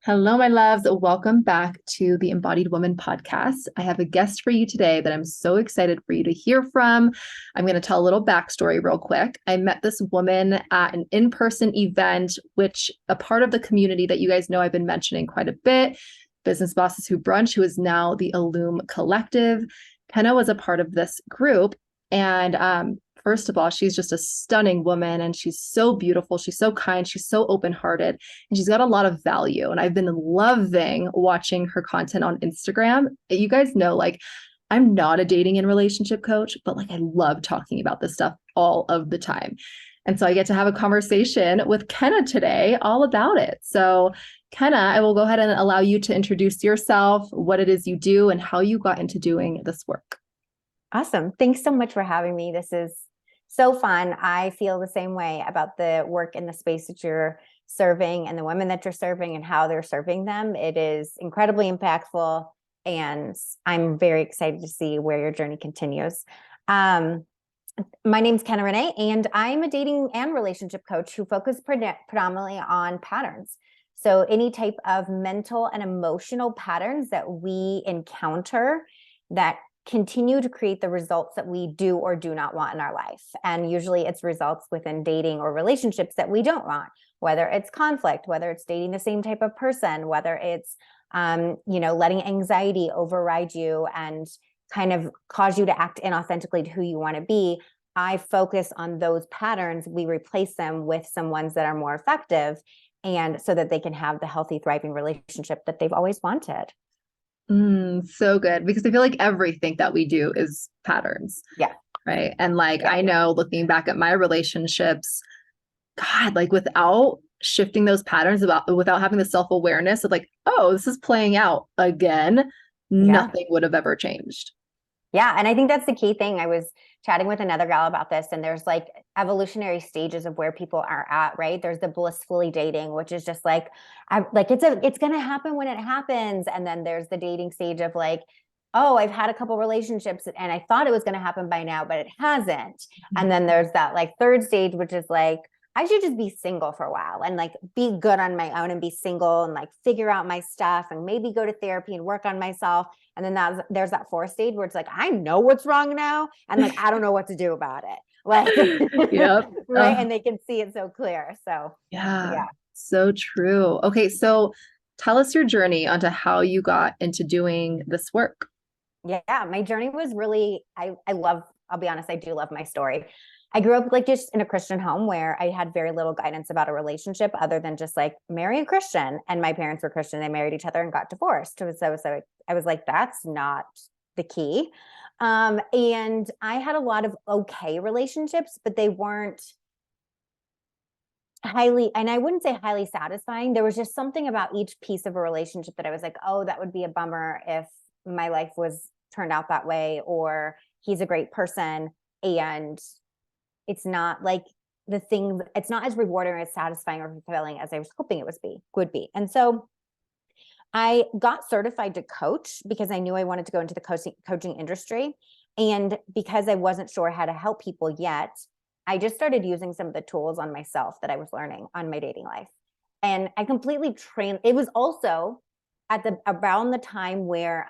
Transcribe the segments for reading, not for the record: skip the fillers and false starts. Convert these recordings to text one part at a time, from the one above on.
Hello, my loves. Welcome back to the Embodied Woman podcast. I have a guest for you today that I'm so excited for you to hear from. I'm going to tell a little backstory real quick. I met this woman at an in-person event, which a part of the community that you guys know I've been mentioning quite a bit, Business Bosses Who Brunch, who is now the Illume Collective. Kenna was a part of this group. And first of all, she's just a stunning woman and she's so beautiful. She's so kind. She's so open-hearted and she's got a lot of value. And I've been loving watching her content on Instagram. You guys know, like, I'm not a dating and relationship coach, but like I love talking about this stuff all of the time. And so I get to have a conversation with Kenna today all about it. So Kenna, I will go ahead and allow you to introduce yourself, what it is you do, and how you got into doing this work. Awesome. Thanks so much for having me. This is so fun. I feel the same way about the work in the space that you're serving and the women that you're serving and how they're serving them. It is incredibly impactful, and I'm very excited to see where your journey continues. My name's Kenna Renee, and I'm a dating and relationship coach who focuses predominantly on patterns. So any type of mental and emotional patterns that we encounter that continue to create the results that we do or do not want in our life. And usually it's results within dating or relationships that we don't want, whether it's conflict, whether it's dating the same type of person, whether it's, letting anxiety override you and kind of cause you to act inauthentically to who you want to be. I focus on those patterns. We replace them with some ones that are more effective, and so that they can have the healthy, thriving relationship that they've always wanted. So good, because I feel like everything that we do is patterns. Yeah. Right. And like, I know looking back at my relationships, God, like without shifting those patterns, without having the self-awareness of like, oh, this is playing out again, nothing would have ever changed. Yeah. And I think that's the key thing. I was chatting with another gal about this, and there's like evolutionary stages of where people are at, right? There's the blissfully dating, which is just like, it's going to happen when it happens. And then there's the dating stage of like, oh, I've had a couple relationships and I thought it was going to happen by now, but it hasn't. Mm-hmm. And then there's that like third stage, which is like, I should just be single for a while and like be good on my own and be single and like figure out my stuff and maybe go to therapy and work on myself. And then there's that fourth stage where it's like, I know what's wrong now. And like, I don't know what to do about it. Like, yep. Right. And they can see it so clear. So yeah, so true. Okay. So tell us your journey onto how you got into doing this work. Yeah. My journey was really, I'll be honest, I do love my story. I grew up like just in a Christian home where I had very little guidance about a relationship other than just like marry a Christian. And my parents were Christian. They married each other and got divorced. So I was like, that's not the key. And I had a lot of okay relationships, but they weren't highly, and I wouldn't say highly satisfying. There was just something about each piece of a relationship that I was like, oh, that would be a bummer if my life was turned out that way, or he's a great person. And it's not like it's not as rewarding or as satisfying or fulfilling as I was hoping it would be. And so I got certified to coach because I knew I wanted to go into the coaching industry. And because I wasn't sure how to help people yet, I just started using some of the tools on myself that I was learning on my dating life. And I completely trained. It was also around the time where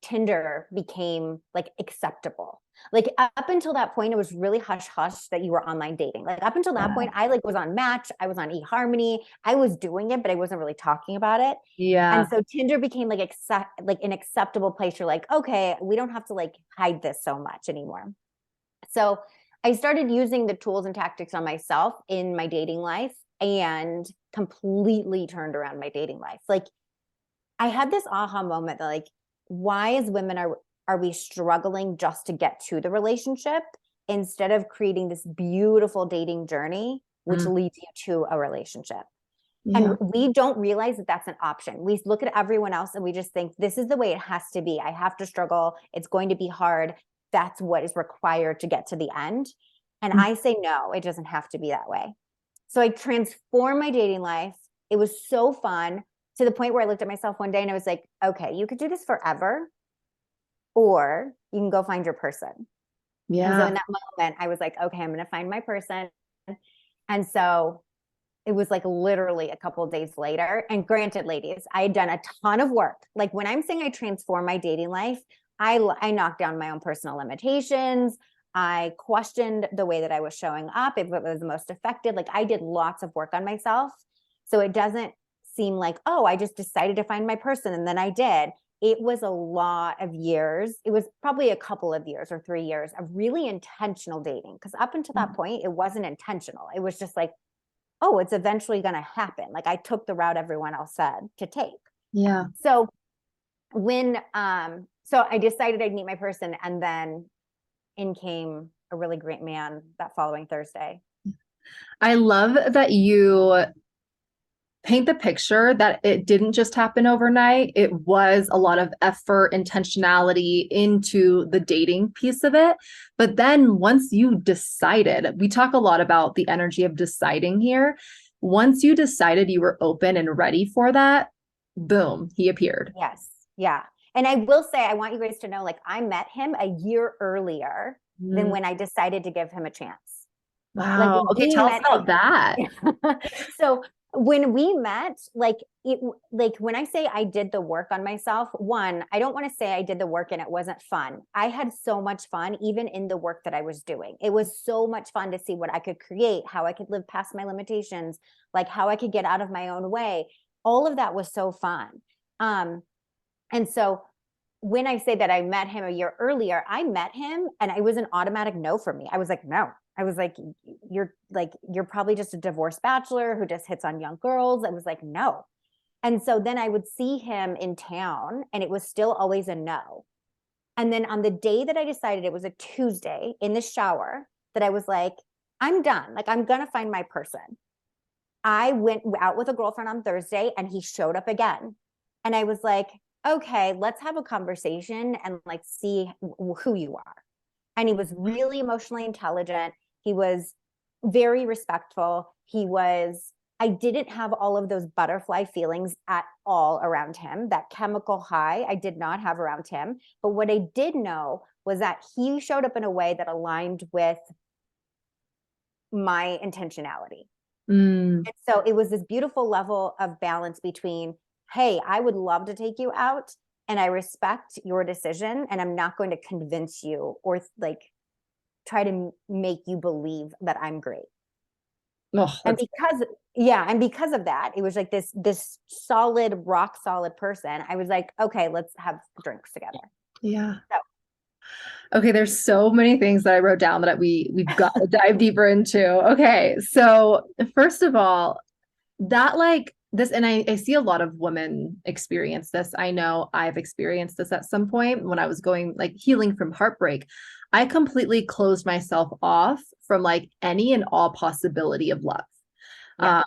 Tinder became like acceptable. Like up until that point, it was really hush hush that you were online dating. Like up until that point, I like was on Match, I was on eHarmony, I was doing it, but I wasn't really talking about it. Yeah. And so Tinder became like an acceptable place. You're like, okay, we don't have to like hide this so much anymore. So I started using the tools and tactics on myself in my dating life and completely turned around my dating life. Like I had this aha moment that like, why as women are we struggling just to get to the relationship instead of creating this beautiful dating journey, which leads you to a relationship? Yeah. And we don't realize that that's an option. We look at everyone else and we just think this is the way it has to be. I have to struggle. It's going to be hard. That's what is required to get to the end. And I say, no, it doesn't have to be that way. So I transformed my dating life. It was so fun, to the point where I looked at myself one day and I was like, okay, you could do this forever, or you can go find your person. Yeah. And so in that moment, I was like, okay, I'm going to find my person. And so It was like literally a couple of days later. And granted, ladies, I had done a ton of work. Like when I'm saying I transformed my dating life, I knocked down my own personal limitations. I questioned the way that I was showing up, if it was the most effective. Like I did lots of work on myself. So it doesn't seem like, oh, I just decided to find my person and then I did. It was a lot of years. It was probably a couple of years or 3 years of really intentional dating. Because up until that point, it wasn't intentional. It was just like, oh, it's eventually going to happen. Like I took the route everyone else said to take. Yeah. So when, so I decided I'd meet my person, and then in came a really great man that following Thursday. I love that you paint the picture that it didn't just happen overnight. It was a lot of effort, intentionality into the dating piece of it. But then once you decided, we talk a lot about the energy of deciding here. Once you decided you were open and ready for that, boom, he appeared. Yes. Yeah. And I will say, I want you guys to know, like I met him a year earlier than when I decided to give him a chance. Wow. Like Okay, tell us about that. So when we met, like when I say I did the work on myself, one, I don't want to say I did the work and it wasn't fun. I had so much fun, even in the work that I was doing. It was so much fun to see what I could create, how I could live past my limitations, like how I could get out of my own way. All of that was so fun. And so when I say that I met him a year earlier, I met him and it was an automatic no for me. I was like, no. I was like, you're probably just a divorced bachelor who just hits on young girls. I was like, no. And so then I would see him in town and it was still always a no. And then on the day that I decided, it was a Tuesday, in the shower, that I was like, I'm done. Like, I'm going to find my person. I went out with a girlfriend on Thursday and he showed up again. And I was like, okay, let's have a conversation and like see who you are. And he was really emotionally intelligent. He was very respectful. I didn't have all of those butterfly feelings at all around him. That chemical high, I did not have around him. But what I did know was that he showed up in a way that aligned with my intentionality. And so it was this beautiful level of balance between, hey, I would love to take you out and I respect your decision and I'm not going to convince you or like try to make you believe that I'm great. And because of that, it was like this solid, rock solid person. I was like, okay, let's have drinks together. Yeah. Okay, there's so many things that I wrote down that we've got to dive deeper into. Okay, so first of all, that like this, and I see a lot of women experience this. I know I've experienced this at some point when I was going like healing from heartbreak. I completely closed myself off from like any and all possibility of love. Yeah.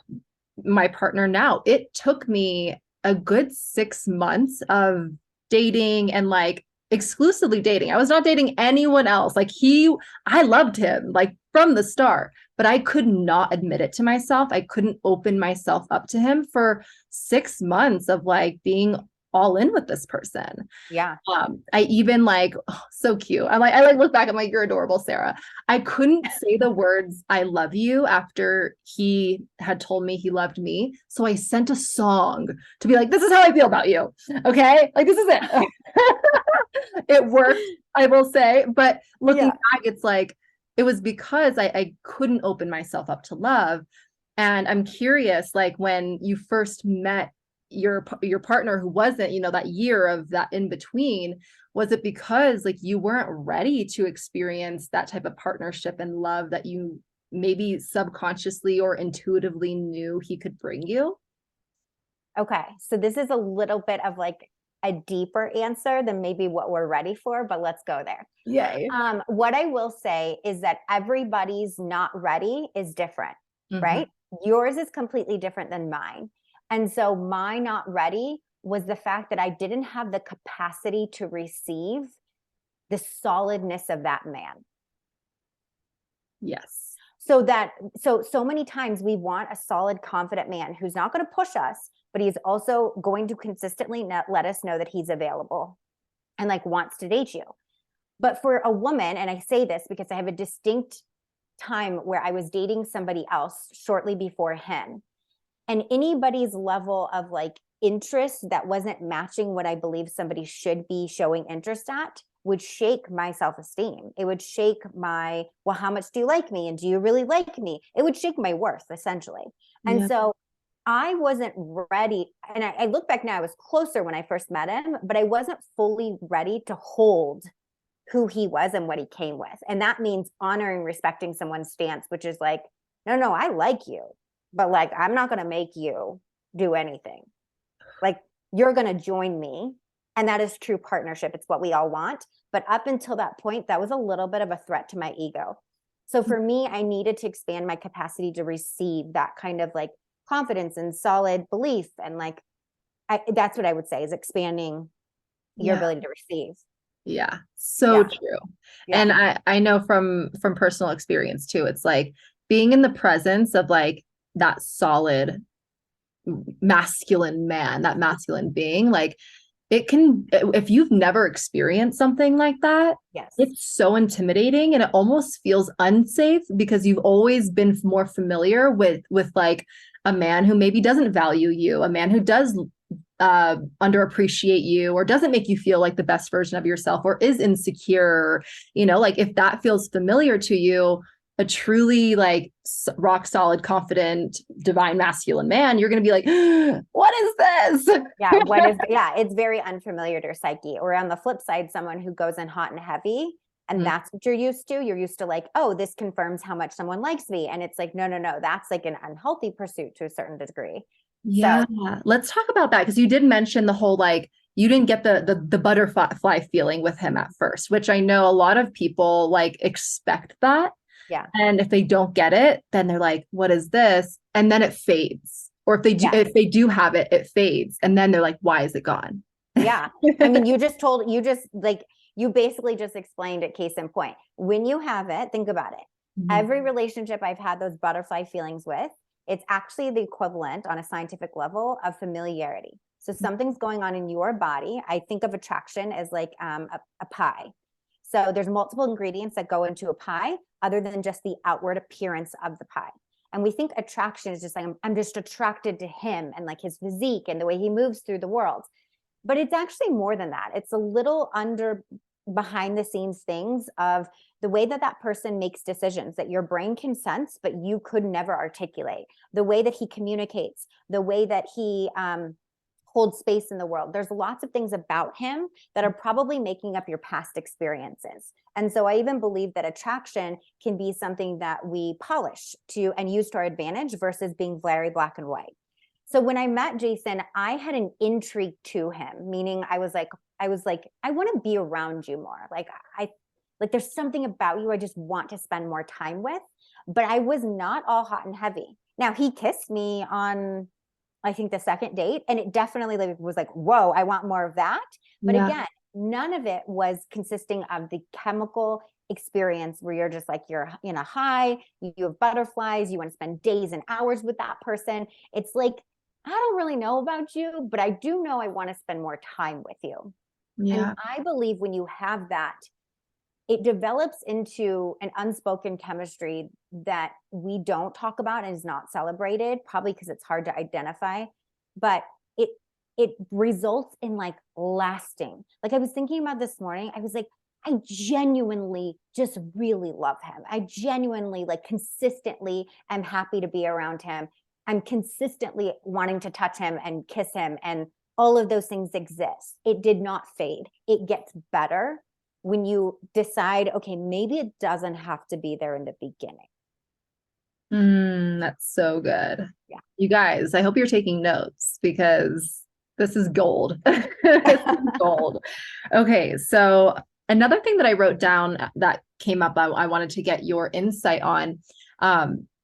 My partner now, it took me a good 6 months of dating and like exclusively dating. I was not dating anyone else. Like I loved him like from the start, but I could not admit it to myself. I couldn't open myself up to him for 6 months of like being all in with this person. Yeah. I even like, oh, so cute. I like look back, I'm like, you're adorable, Sarah. I couldn't say the words "I love you" after he had told me he loved me. So I sent a song to be like, this is how I feel about you. Okay. Like, this is it. It worked, I will say. But looking back, it's like, it was because I couldn't open myself up to love. And I'm curious, like when you first met your partner who wasn't, that year of that in between, was it because like you weren't ready to experience that type of partnership and love that you maybe subconsciously or intuitively knew he could bring you? Okay. So this is a little bit of like a deeper answer than maybe what we're ready for, but let's go there. Yay. What I will say is that everybody's not ready is different, right? Yours is completely different than mine. And so my not ready was the fact that I didn't have the capacity to receive the solidness of that man. Yes. So many times we want a solid, confident man who's not going to push us, but he's also going to consistently let us know that he's available and like wants to date you. But for a woman, and I say this because I have a distinct time where I was dating somebody else shortly before him. And anybody's level of like interest that wasn't matching what I believe somebody should be showing interest at would shake my self-esteem. It would shake my, well, how much do you like me? And do you really like me? It would shake my worth, essentially. And Yeah. so I wasn't ready. And I look back now, I was closer when I first met him, but I wasn't fully ready to hold who he was and what he came with. And that means honoring, respecting someone's stance, which is like, no, I like you, but like, I'm not going to make you do anything. Like, you're going to join me. And that is true partnership. It's what we all want. But up until that point, that was a little bit of a threat to my ego. So for me, I needed to expand my capacity to receive that kind of like confidence and solid belief. And like, that's what I would say is expanding your Yeah. ability to receive. Yeah. So Yeah. true. Yeah. And I know from personal experience too, it's like being in the presence of like that solid masculine man, that masculine being, like it can, if you've never experienced something like that, Yes. it's so intimidating and it almost feels unsafe because you've always been more familiar with like a man who maybe doesn't value you, a man who does underappreciate you or doesn't make you feel like the best version of yourself or is insecure, like if that feels familiar to you, a truly like rock solid, confident, divine masculine man, you're going to be like, what is this? Yeah. It's very unfamiliar to your psyche. Or on the flip side, someone who goes in hot and heavy, and that's what you're used to. You're used to like, oh, this confirms how much someone likes me. And it's like, no, that's like an unhealthy pursuit to a certain degree. Yeah. So Let's talk about that because you did mention the whole like you didn't get the butterfly feeling with him at first, which I know a lot of people like expect that. yeah. And if they don't get it, then they're like, what is this? And then it fades. Or if they do have it, it fades. And then they're like, why is it gone? Yeah. I mean, you basically just explained it, case in point. When you have it, think about it. Every relationship I've had those butterfly feelings with, it's actually the equivalent on a scientific level of familiarity. So something's going on in your body. I think of attraction as like a pie. So there's multiple ingredients that go into a pie other than just the outward appearance of the pie. And we think attraction is just like, I'm just attracted to him and like his physique and the way he moves through the world. But it's actually more than that. It's a little under behind the scenes things of the way that that person makes decisions that your brain can sense, but you could never articulate, the way that he communicates, the way that he holds space in the world. There's lots of things about him that are probably making up your past experiences. And so I even believe that attraction can be something that we polish to and use to our advantage versus being very black and white. So when I met Jason, I had an intrigue to him, meaning I was like, I want to be around you more. Like there's something about you I just want to spend more time with, but I was not all hot and heavy. Now he kissed me on, I think, the second date, and it definitely was like, whoa, I want more of that. But again, none of it was consisting of the chemical experience where you're just like, you're in a high, you have butterflies, you want to spend days and hours with that person. It's like, I don't really know about you, but I do know I want to spend more time with you. Yeah. And I believe when you have that, it develops into an unspoken chemistry that we don't talk about and is not celebrated, probably because it's hard to identify, but it results in like lasting. Like I was thinking about this morning, I was like, I genuinely just really love him. I genuinely like consistently am happy to be around him. I'm consistently wanting to touch him and kiss him, and all of those things exist. It did not fade. It gets better when you decide, okay, maybe it doesn't have to be there in the beginning. That's so good. Yeah. You guys, I hope you're taking notes because this is gold. This is gold. Okay, so another thing that I wrote down that came up, I wanted to get your insight on,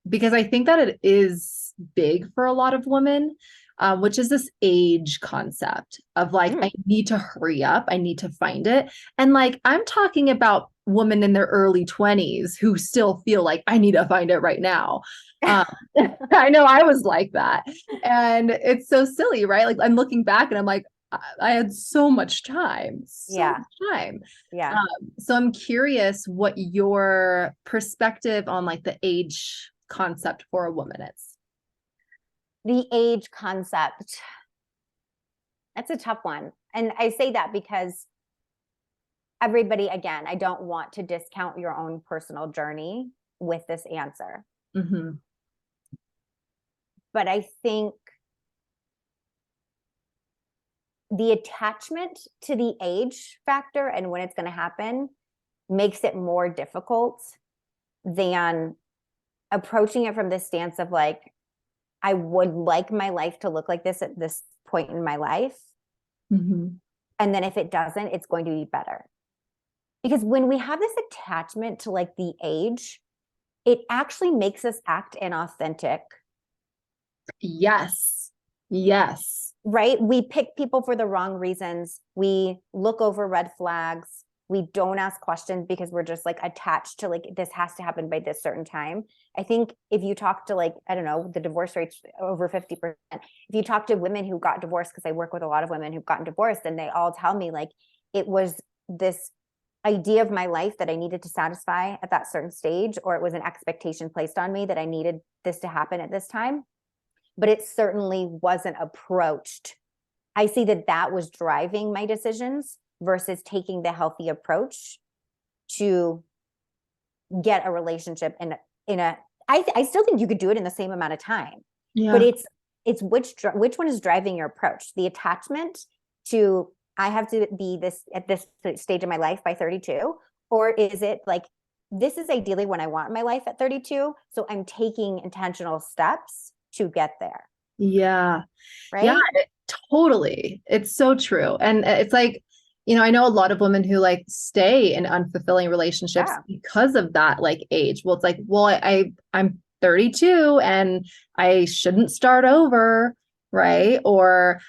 because I think that it is big for a lot of women, which is this age concept of like, I need to hurry up, I need to find it. And like, I'm talking about women in their early 20s who still feel like I need to find it right now. I know I was like that. And it's so silly, right? Like I'm looking back and I'm like, I had so much time, much time. Yeah. So I'm curious what your perspective on like the age concept for a woman is. The age concept. That's a tough one. And I say that because everybody, again, I don't want to discount your own personal journey with this answer. Mm-hmm. But I think the attachment to the age factor and when it's going to happen makes it more difficult than approaching it from the stance of like, I would like my life to look like this at this point in my life. Mm-hmm. And then if it doesn't, it's going to be better. Because when we have this attachment to like the age, it actually makes us act inauthentic. Yes. Yes. Right? We pick people for the wrong reasons. We look over red flags. We don't ask questions because we're just like attached to like, this has to happen by this certain time. I think if you talk to like, I don't know, the divorce rate's over 50%. If you talk to women who got divorced, because I work with a lot of women who've gotten divorced, and they all tell me like, it was this idea of my life that I needed to satisfy at that certain stage, or it was an expectation placed on me that I needed this to happen at this time. But it certainly wasn't approached. I see that that was driving my decisions versus taking the healthy approach to get a relationship I still think you could do it in the same amount of time. Yeah. But it's which one is driving your approach? The attachment to, I have to be this at this stage of my life by 32, or is it like, this is ideally when I want my life at 32, so I'm taking intentional steps to get there. Yeah. Right? Yeah, totally. It's so true. And it's like, I know a lot of women who like stay in unfulfilling relationships because of that like age. Well, it's like, well, I'm 32 and I shouldn't start over, right? Or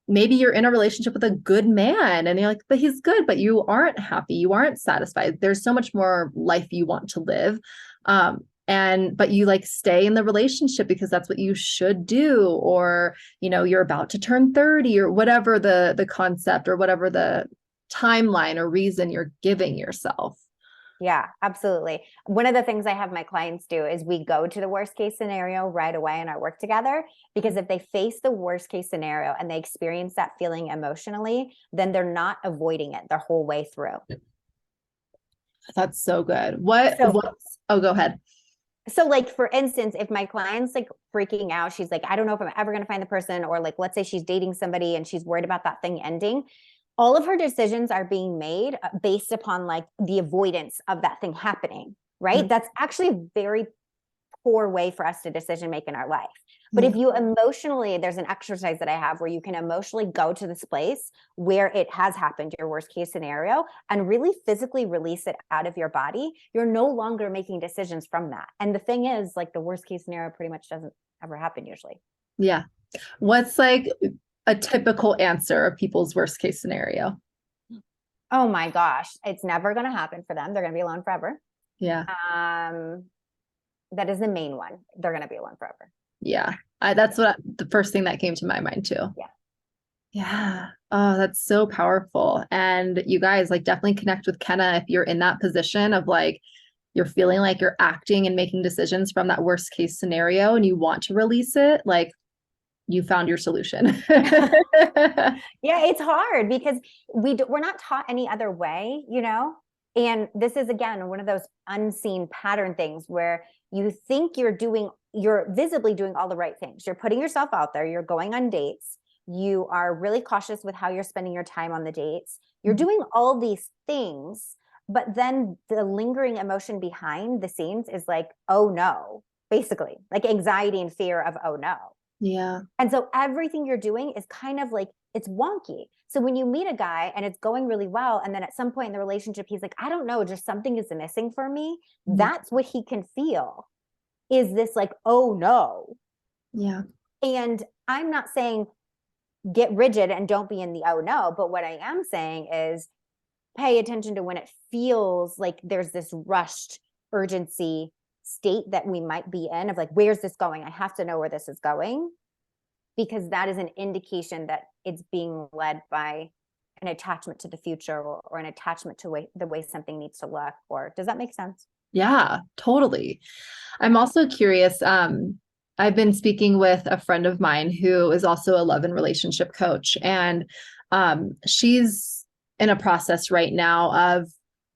maybe you're in a relationship with a good man and you're like, but he's good, but you aren't happy, you aren't satisfied. There's so much more life you want to live. But you like stay in the relationship because that's what you should do, or you're about to turn 30 or whatever the concept or whatever the timeline or reason you're giving yourself. Yeah, absolutely. One of the things I have my clients do is we go to the worst case scenario right away in our work together, because if they face the worst case scenario and they experience that feeling emotionally, then they're not avoiding it the whole way through. That's so good. Oh, go ahead. So like, for instance, if my client's like freaking out, she's like, I don't know if I'm ever going to find the person, or like, let's say she's dating somebody and she's worried about that thing ending. All of her decisions are being made based upon like the avoidance of that thing happening, right? Mm-hmm. That's actually a very poor way for us to decision make in our life. But if you emotionally, there's an exercise that I have where you can emotionally go to this place where it has happened, your worst case scenario, and really physically release it out of your body. You're no longer making decisions from that. And the thing is, like, the worst case scenario pretty much doesn't ever happen usually. Yeah. What's like a typical answer of people's worst case scenario? Oh my gosh, it's never going to happen for them. They're going to be alone forever. Yeah. That is the main one. They're going to be alone forever. Yeah. That's the first thing that came to my mind too. Yeah. Yeah. Oh, that's so powerful. And you guys like definitely connect with Kenna if you're in that position of like, you're feeling like you're acting and making decisions from that worst case scenario and you want to release it. Like, you found your solution. Yeah, it's hard because we're not taught any other way, and this is, again, one of those unseen pattern things where you think you're visibly doing all the right things. You're putting yourself out there. You're going on dates. You are really cautious with how you're spending your time on the dates. You're doing all these things, but then the lingering emotion behind the scenes is like, oh no, basically like anxiety and fear of, oh no. Yeah. And so everything you're doing is kind of like, it's wonky. So when you meet a guy and it's going really well, and then at some point in the relationship, he's like, I don't know, just something is missing for me. Mm-hmm. That's what he can feel, is this like, oh no. Yeah. And I'm not saying get rigid and don't be in the oh no, but what I am saying is pay attention to when it feels like there's this rushed urgency state that we might be in of like, where's this going? I have to know where this is going, because that is an indication that it's being led by an attachment to the future, or an attachment to the way something needs to look. Or does that make sense? Yeah, totally. I'm also curious, I've been speaking with a friend of mine who is also a love and relationship coach, and she's in a process right now of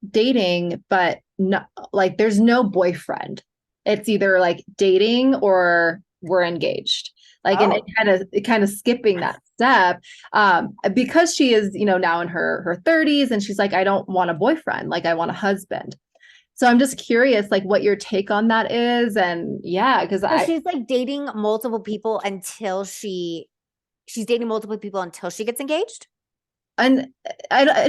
dating, but no, like there's no boyfriend. It's either like dating or we're engaged. Like, and Oh, it kind of skipping that step, because she is, now in her 30s, and she's like, I don't want a boyfriend, like I want a husband. So I'm just curious, like what your take on that is, and yeah, because so I she's like dating multiple people until she's dating multiple people until she gets engaged? and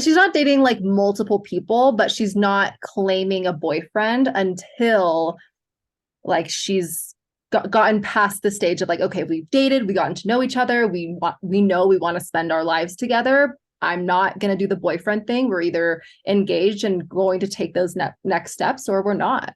she's not dating like multiple people, but she's not claiming a boyfriend until like she's gotten past the stage of like, okay, we've dated, we gotten to know each other, we know we want to spend our lives together. I'm not going to do the boyfriend thing. We're either engaged and going to take those next steps, or we're not.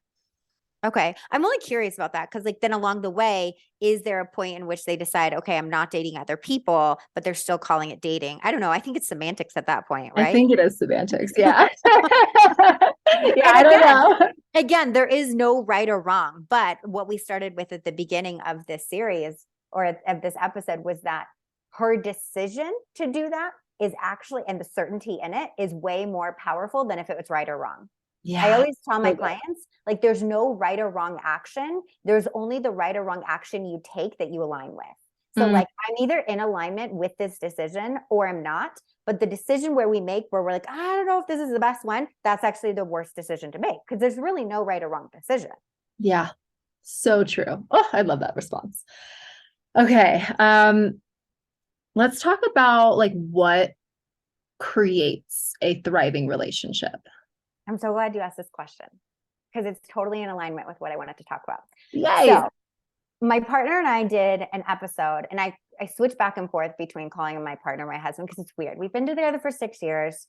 Okay. I'm only curious about that because, like, then along the way, is there a point in which they decide, okay, I'm not dating other people, but they're still calling it dating? I don't know. I think it's semantics at that point, I right? think it is semantics. Yeah. Yeah, And I don't know. again, there is no right or wrong. But what we started with at the beginning of this series or of this episode was that her decision to do that is actually, and the certainty in it is way more powerful than if it was right or wrong. I Yeah. always tell my clients, like, there's no right or wrong action. There's only the right or wrong action you take that you align with. So like, I'm either in alignment with this decision or I'm not. But the decision where we're like, I don't know if this is the best one, that's actually the worst decision to make because there's really no right or wrong decision. Yeah. So true. Oh, I love that response. Okay. Let's talk about like what creates a thriving relationship. I'm so glad you asked this question because it's totally in alignment with what I wanted to talk about. Yay. So my partner and I did an episode, and I switch back and forth between calling him my partner, my husband, because it's weird. We've been together for 6 years.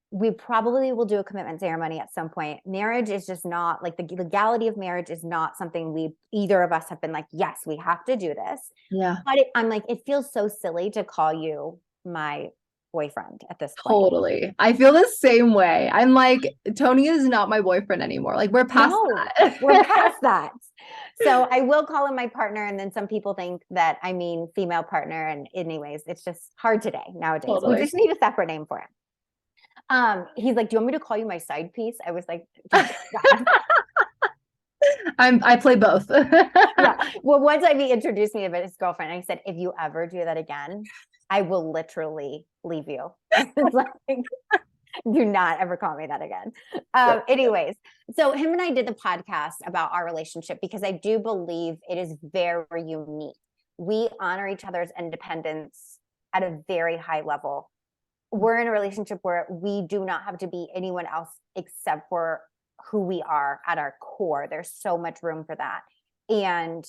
We probably will do a commitment ceremony at some point. Marriage is just not like the legality of marriage is not something either of us have been like, yes, we have to do this. Yeah. But I'm like, it feels so silly to call you my boyfriend at this point. Totally. I feel the same way. I'm like, Tony is not my boyfriend anymore. Like we're past that. We're past that. So I will call him my partner. And then some people think that I mean female partner. And anyways, it's just hard today nowadays. Totally. We just need a separate name for it. He's like, do you want me to call you my side piece? I was like, I play both. yeah. Well, one time he introduced me to his girlfriend and he said, if you ever do that again, I will literally leave you. It's like, do not ever call me that again. Anyways, so him and I did the podcast about our relationship because I do believe it is very unique. We honor each other's independence at a very high level. We're in a relationship where we do not have to be anyone else except for who we are at our core. There's so much room for that. And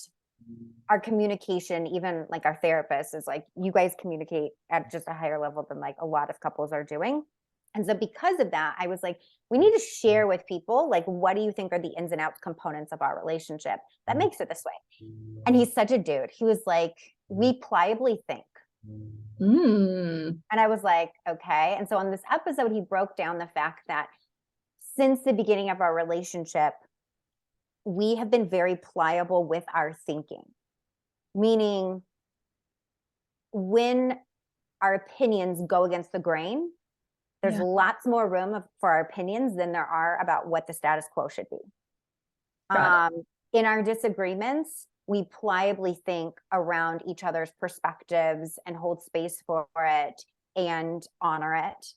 our communication, even like our therapist is like, you guys communicate at just a higher level than like a lot of couples are doing. And so because of that, I was like, we need to share with people, like, what do you think are the ins and outs components of our relationship that makes it this way? And he's such a dude. He was like, we pliably think. And I was like, okay. And so on this episode, he broke down the fact that since the beginning of our relationship, we have been very pliable with our thinking, meaning when our opinions go against the grain, there's lots more room for our opinions than there are about what the status quo should be. In our disagreements, we pliably think around each other's perspectives and hold space for it and honor it.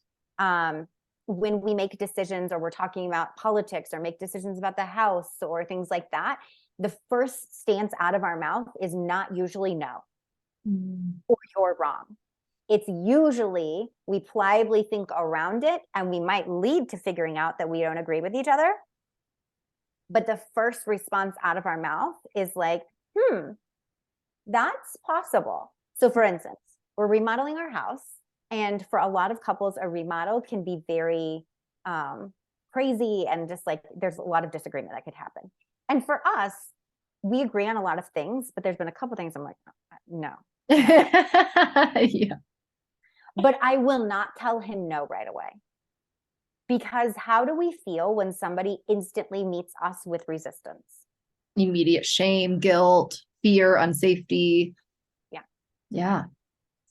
When we make decisions or we're talking about politics or make decisions about the house or things like that, the first stance out of our mouth is not usually no, or you're wrong. It's usually we pliably think around it and we might lead to figuring out that we don't agree with each other. But the first response out of our mouth is like, that's possible. So for instance, we're remodeling our house. And for a lot of couples, a remodel can be very crazy and just like there's a lot of disagreement that could happen. And for us, we agree on a lot of things, but there's been a couple things I'm like, no. Yeah. But I will not tell him no right away. Because how do we feel when somebody instantly meets us with resistance? Immediate shame, guilt. fear, unsafety. Yeah. Yeah.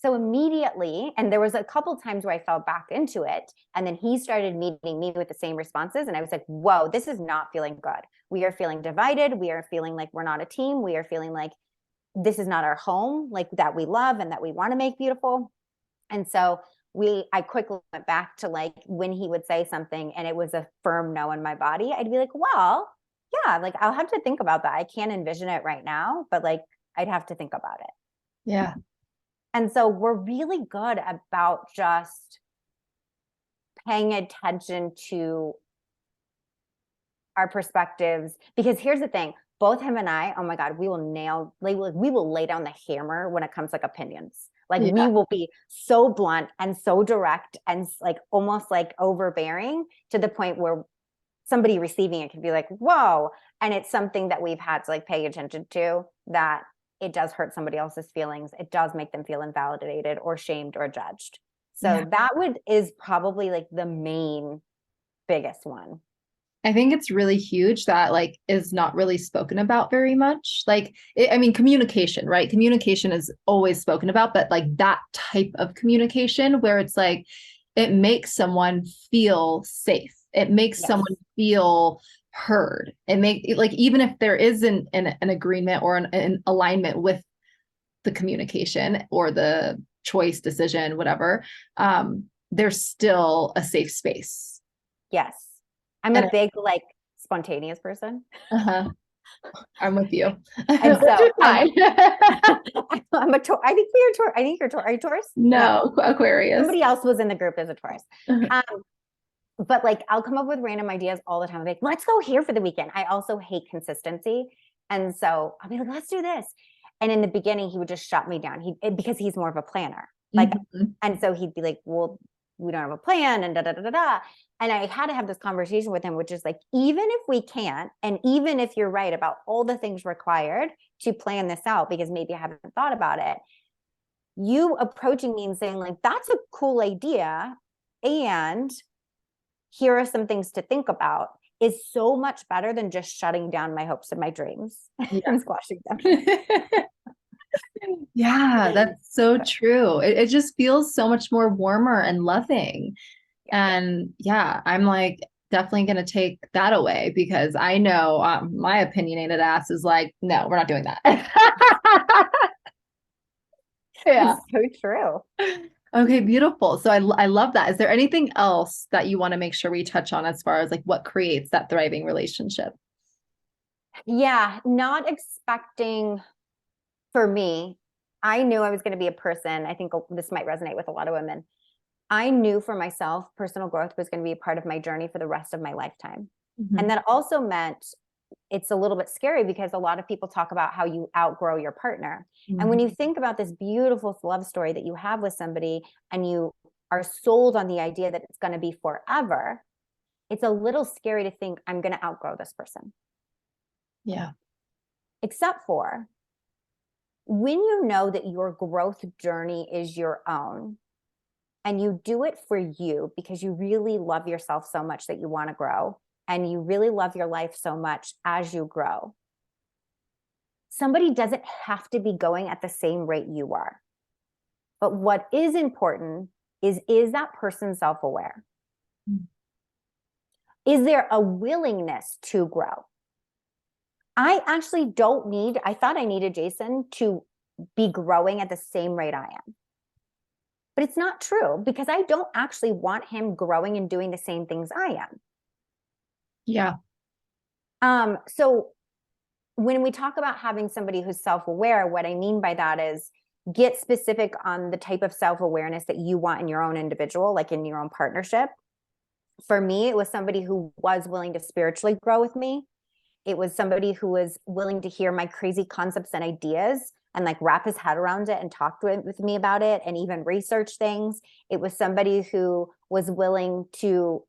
So immediately, and there was a couple times where I fell back into it, and then he started meeting me with the same responses. And I was like, whoa, this is not feeling good. We are feeling divided. We are feeling like we're not a team. We are feeling like this is not our home, like that we love and that we want to make beautiful. And so I quickly went back to like when he would say something and it was a firm no in my body, I'd be like, well, yeah, like I'll have to think about that. I can't envision it right now, but like I'd have to think about it. Yeah. And so we're really good about just paying attention to our perspectives, because here's the thing, both him and I, oh my God, we will lay down the hammer when it comes like opinions. Like we will be so blunt and so direct and like almost like overbearing to the point where somebody receiving it can be like, whoa. And it's something that we've had to like pay attention to, that it does hurt somebody else's feelings. It does make them feel invalidated or shamed or judged. So that is probably like the main biggest one. I think it's really huge that like is not really spoken about very much. Like, I mean, communication, right? Communication is always spoken about, but like that type of communication where it's like, it makes someone feel safe. It makes someone feel heard. It make like, even if there isn't an agreement or an alignment with the communication or the choice, decision, whatever, there's still a safe space. Yes. I'm a big like spontaneous person. I'm with you. And so I'm a Taurus. I think you're Taurus. I think you're Taurus. Are you Taurus? No, Aquarius. Somebody else was in the group as a Taurus. But like I'll come up with random ideas all the time. Like, let's go here for the weekend. I also hate consistency. And so I'll be like, let's do this. And in the beginning, he would just shut me down. Because he's more of a planner. Like, and so he'd be like, well, we don't have a plan and da da da da da. And I had to have this conversation with him, which is like, even if we can't, and even if you're right about all the things required to plan this out, because maybe I haven't thought about it, you approaching me and saying like, that's a cool idea, and here are some things to think about, is so much better than just shutting down my hopes and my dreams and squashing them. Yeah, that's so true. It just feels so much more warmer and loving. And yeah, I'm like definitely going to take that away, because I know my opinionated ass is like, no, we're not doing that. Yeah. It's so true. Okay, beautiful. So I love that. Is there anything else that you want to make sure we touch on as far as like what creates that thriving relationship? Yeah, not expecting, for me, I knew I was going to be a person. I think this might resonate with a lot of women. I knew for myself, personal growth was going to be a part of my journey for the rest of my lifetime. And that also meant it's a little bit scary, because a lot of people talk about how you outgrow your partner. And when you think about this beautiful love story that you have with somebody and you are sold on the idea that it's going to be forever, it's a little scary to think I'm going to outgrow this person. Yeah. Except for when you know that your growth journey is your own, and you do it for you because you really love yourself so much that you want to grow, and you really love your life so much as you grow, somebody doesn't have to be going at the same rate you are. But what is important is that person self-aware? Is there a willingness to grow? I actually I thought I needed Jason to be growing at the same rate I am. But it's not true, because I don't actually want him growing and doing the same things I am. Yeah. So when we talk about having somebody who's self-aware, what I mean by that is get specific on the type of self-awareness that you want in your own individual, like in your own partnership. For me, it was somebody who was willing to spiritually grow with me. It was somebody who was willing to hear my crazy concepts and ideas and like wrap his head around it and talk with me about it and even research things. It was somebody who was willing to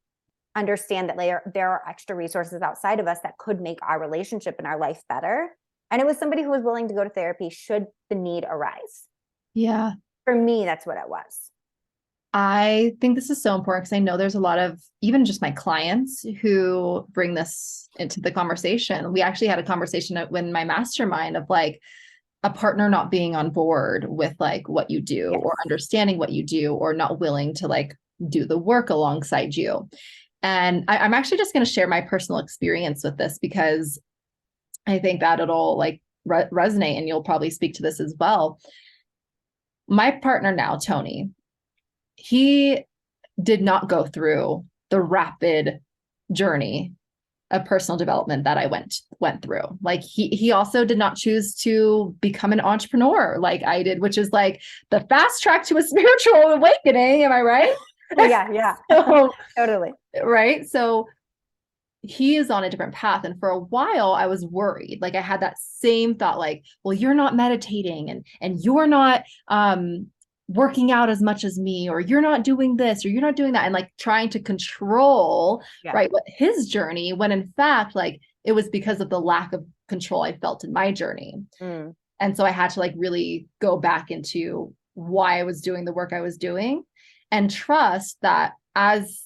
understand that there are extra resources outside of us that could make our relationship and our life better. And it was somebody who was willing to go to therapy should the need arise. Yeah. For me, that's what it was. I think this is so important, because I know there's a lot of even just my clients who bring this into the conversation. We actually had a conversation when my mastermind of like, a partner not being on board with like what you do Yes. or understanding what you do or not willing to like do the work alongside you. And I'm actually just going to share my personal experience with this because I think that it'll like resonate and you'll probably speak to this as well. My partner now, Tony, he did not go through the rapid journey of personal development that I went through. Like he also did not choose to become an entrepreneur like I did, which is like the fast track to a spiritual awakening. Am I right? Yeah. So, Totally. right. So he is on a different path. And for a while I was worried. Like I had that same thought, like, well, you're not meditating and you're not working out as much as me, or you're not doing this, or you're not doing that. And like trying to control, Yeah. right, what his journey, when in fact, like it was because of the lack of control I felt in my journey. Mm. And so I had to like really go back into why I was doing the work I was doing and trust that as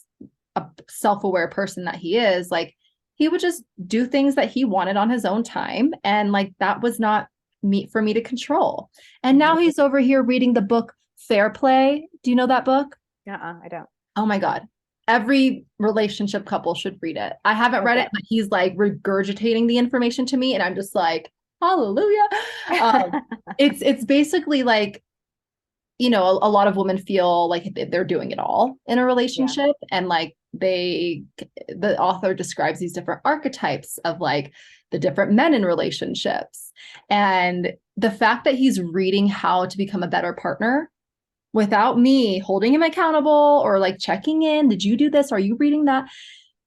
a self-aware person that he is, like he would just do things that he wanted on his own time. And like that was not me for me to control. And now he's over here reading the book Fair Play. Do you know that book? I don't. Oh my God. Every relationship couple should read it. I haven't read it, but he's like regurgitating the information to me. And I'm just like, hallelujah. It's basically like, you know, a lot of women feel like they're doing it all in a relationship. And like the author describes these different archetypes of like the different men in relationships. And the fact that he's reading how to become a better partner without me holding him accountable or like checking in, did you do this? Are you reading that?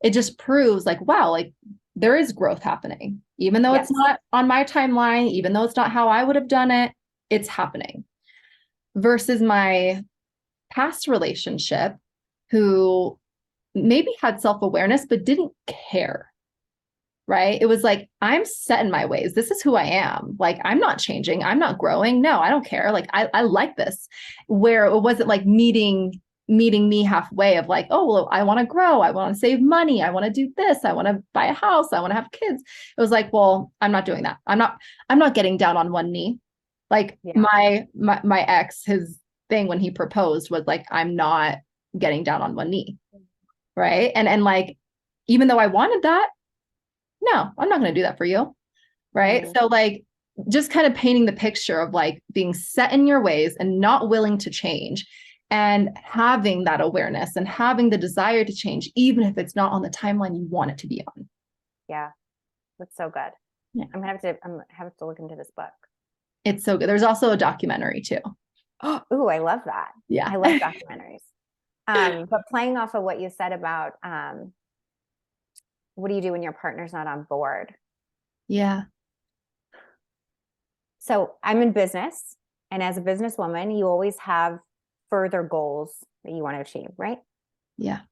It just proves like, wow, like there is growth happening, even though it's not on my timeline, even though it's not how I would have done it, it's happening. Versus my past relationship who maybe had self-awareness, but didn't care. Right. It was like, I'm set in my ways. This is who I am. Like, I'm not changing. I'm not growing. No, I don't care. Like, I like this. Where it wasn't like meeting me halfway of like, oh, well, I want to grow. I want to save money. I want to do this. I want to buy a house. I want to have kids. It was like, well, I'm not doing that. I'm not getting down on one knee. Like my ex, his thing when he proposed was like, I'm not getting down on one knee. Right. And like, even though I wanted that, no, I'm not going to do that for you. Right. So like just kind of painting the picture of like being set in your ways and not willing to change and having that awareness and having the desire to change, even if it's not on the timeline you want it to be on. Yeah. That's so good. Yeah. I'm gonna have to look into this book. It's so good. There's also a documentary too. Oh, I love that. Yeah. I love documentaries. But playing off of what you said about what do you do when your partner's not on board? Yeah. So I'm in business, and as a businesswoman, you always have further goals that you want to achieve, right? Yeah.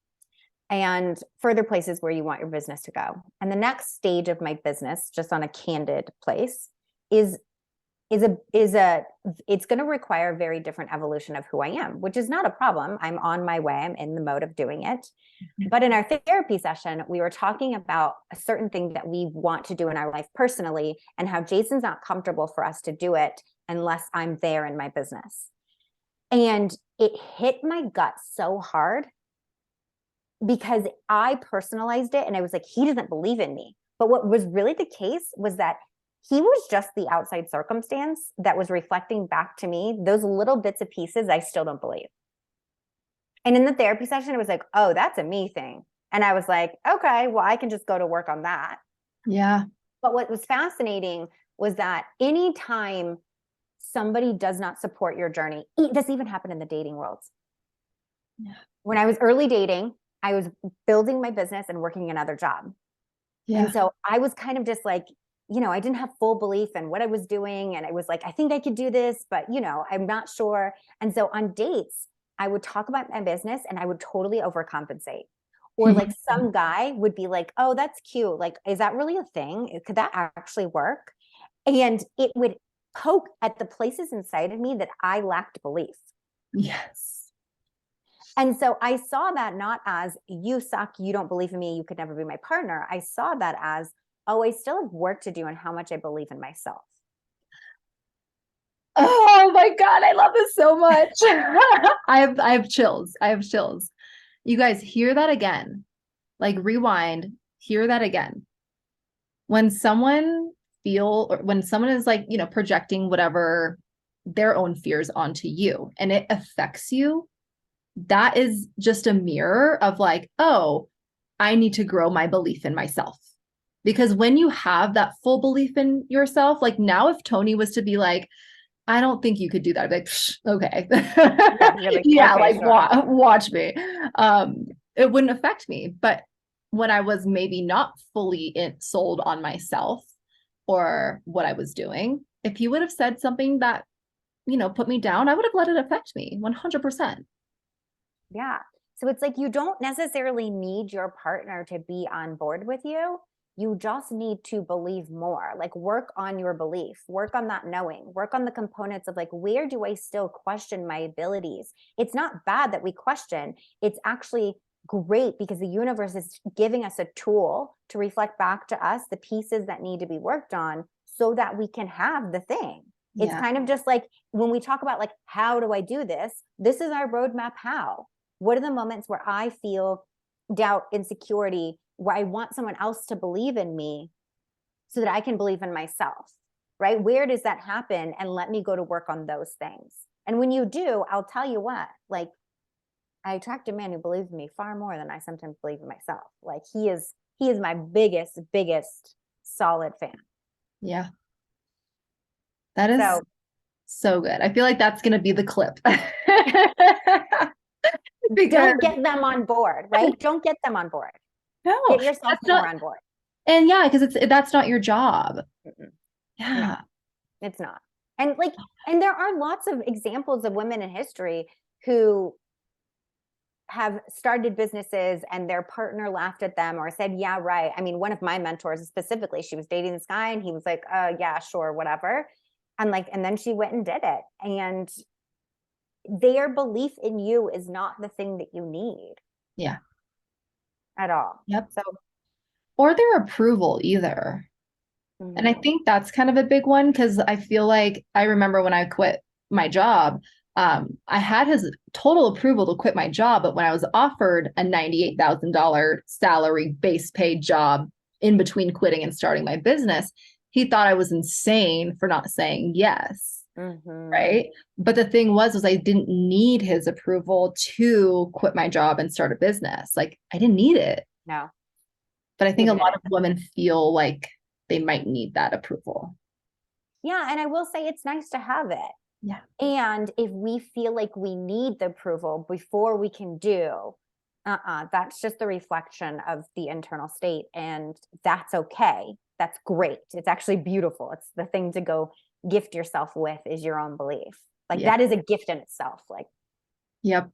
And further places where you want your business to go. And the next stage of my business, just on a candid place, is it's going to require a very different evolution of who I am, which is not a problem. I'm on my way. I'm in the mode of doing it. But in our therapy session, we were talking about a certain thing that we want to do in our life personally, and how Jason's not comfortable for us to do it unless I'm there in my business. And it hit my gut so hard because I personalized it, and I was like, he doesn't believe in me. But what was really the case was that he was just the outside circumstance that was reflecting back to me those little bits and pieces I still don't believe. And in the therapy session, it was like, oh, that's a me thing. And I was like, okay, well, I can just go to work on that. Yeah. But what was fascinating was that anytime somebody does not support your journey, this even happened in the dating world. Yeah. When I was early dating, I was building my business and working another job. Yeah. And so I was kind of just like, you know, I didn't have full belief in what I was doing. And I was like, I think I could do this, but you know, I'm not sure. And so on dates, I would talk about my business and I would totally overcompensate. Or like some guy would be like, oh, that's cute. Like, is that really a thing? Could that actually work? And it would poke at the places inside of me that I lacked belief. Yes. And so I saw that not as you suck, you don't believe in me, you could never be my partner. I saw that as, oh, I still have work to do on how much I believe in myself. Oh my God, I love this so much. I have chills. I have chills. You guys hear that again. Like rewind, hear that again. When someone or when someone is like, projecting whatever their own fears onto you and it affects you, that is just a mirror of like, oh, I need to grow my belief in myself. Because when you have that full belief in yourself, like now, if Tony was to be like, I don't think you could do that, I'd be like, okay. Yeah, you're like, Yeah, okay, like sure. watch me. It wouldn't affect me. But when I was maybe not fully sold on myself or what I was doing, if he would have said something that, put me down, I would have let it affect me 100%. Yeah. So it's like you don't necessarily need your partner to be on board with you. You just need to believe more, like work on your belief, work on that knowing, work on the components of like, where do I still question my abilities? It's not bad that we question. It's actually great because the universe is giving us a tool to reflect back to us the pieces that need to be worked on so that we can have the thing. It's Yeah. kind of just like when we talk about like, how do I do this? This is our roadmap. How? What are the moments where I feel doubt, insecurity, where I want someone else to believe in me so that I can believe in myself, right? Where does that happen? And let me go to work on those things. And when you do, I'll tell you what, like I attract a man who believes in me far more than I sometimes believe in myself. Like he is my biggest solid fan. Yeah. That is So so good. I feel like that's going to be the clip. Because don't get them on board, right? Don't get them on board. no, Get yourself that's more not, on board. and yeah, because that's not your job. Mm-mm. No, Yeah. it's not. And like, and there are lots of examples of women in history who have started businesses and their partner laughed at them or said, yeah, right. I mean, one of my mentors specifically, she was dating this guy and he was like, yeah, sure, whatever. And like, and then she went and did it. And their belief in you is not the thing that you need Yeah. at all. Yep. So, Or their approval either. And I mhm. think that's kind of a big one because I feel like I remember when I quit my job, I had his total approval to quit my job, but when I was offered a $98,000 salary base pay job in between quitting and starting my business, he thought I was insane for not saying yes. Mm-hmm. Right. But the thing was I didn't need his approval to quit my job and start a business. Like I didn't need it. No, But I you think a did lot it. of women feel like they might need that approval. Yeah. And I will say it's nice to have it. Yeah. And if we feel like we need the approval before we can do, that's just the reflection of the internal state. And that's okay. That's great. It's actually beautiful. It's the thing to go gift yourself with is your own belief. Like Yeah. that is a gift in itself. Like, Yep.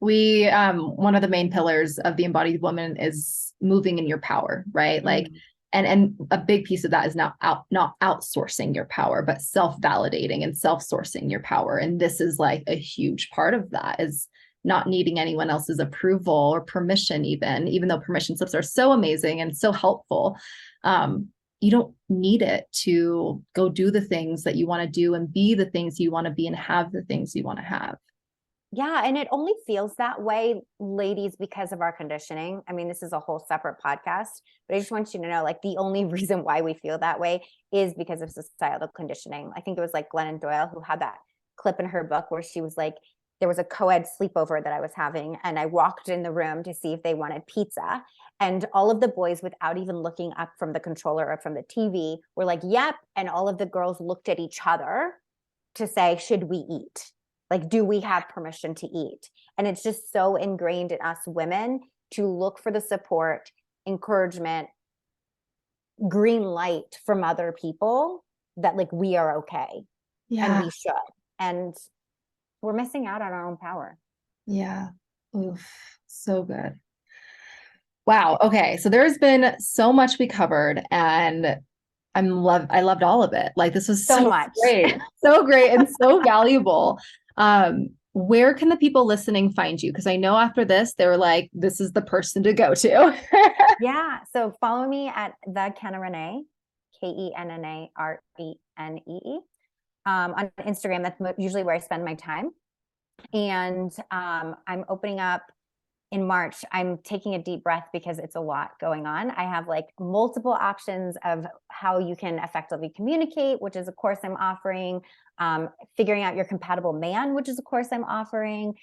We one of the main pillars of the embodied woman is moving in your power, right? Like and a big piece of that is not outsourcing your power, but self-validating and self-sourcing your power. And this is like a huge part of that is not needing anyone else's approval or permission, even though permission slips are so amazing and so helpful. You don't need it to go do the things that you want to do and be the things you want to be and have the things you want to have. yeah, and it only feels that way, ladies, because of our conditioning. I mean, this is a whole separate podcast, but I just want you to know, like, the only reason why we feel that way is because of societal conditioning. I think it was like Glennon Doyle who had that clip in her book where she was like, there was a co-ed sleepover that I was having, and I walked in the room to see if they wanted pizza. And all of the boys, without even looking up from the controller or from the TV, were like, yep. And all of the girls looked at each other to say, should we eat? Like, do we have permission to eat? And it's just so ingrained in us women to look for the support, encouragement, green light from other people that like we are okay and Yeah. we should. And we're missing out on our own power. Yeah. Oof. So good. Wow. Okay. So there's been so much we covered and I loved all of it. Like this was So so much. great. So great and so valuable. Where can the people listening find you? Because I know after this, they were like, this is the person to go to. Yeah. So follow me at the Kenna Renee, KennaRenee. on Instagram. That's usually where I spend my time. And I'm opening up in March. I'm taking a deep breath because it's a lot going on. I have like multiple options of how you can effectively communicate, which is a course I'm offering. Figuring out your compatible man, which is a course I'm offering.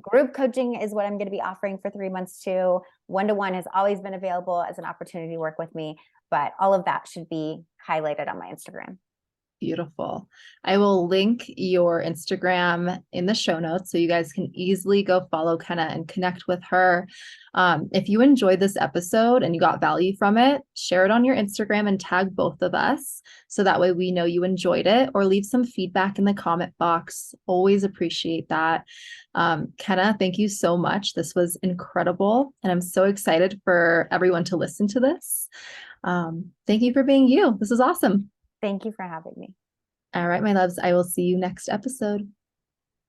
Group coaching is what I'm going to be offering for 3 months too. One-to-one has always been available as an opportunity to work with me, but all of that should be highlighted on my Instagram. Beautiful. I will link your Instagram in the show notes so you guys can easily go follow Kenna and connect with her. If you enjoyed this episode and you got value from it, share it on your Instagram and tag both of us so that way we know you enjoyed it, or leave some feedback in the comment box. Always appreciate that. Kenna, thank you so much. This was incredible, and I'm so excited for everyone to listen to this. Thank you for being you. This is awesome. Thank you for having me. All right, my loves, I will see you next episode.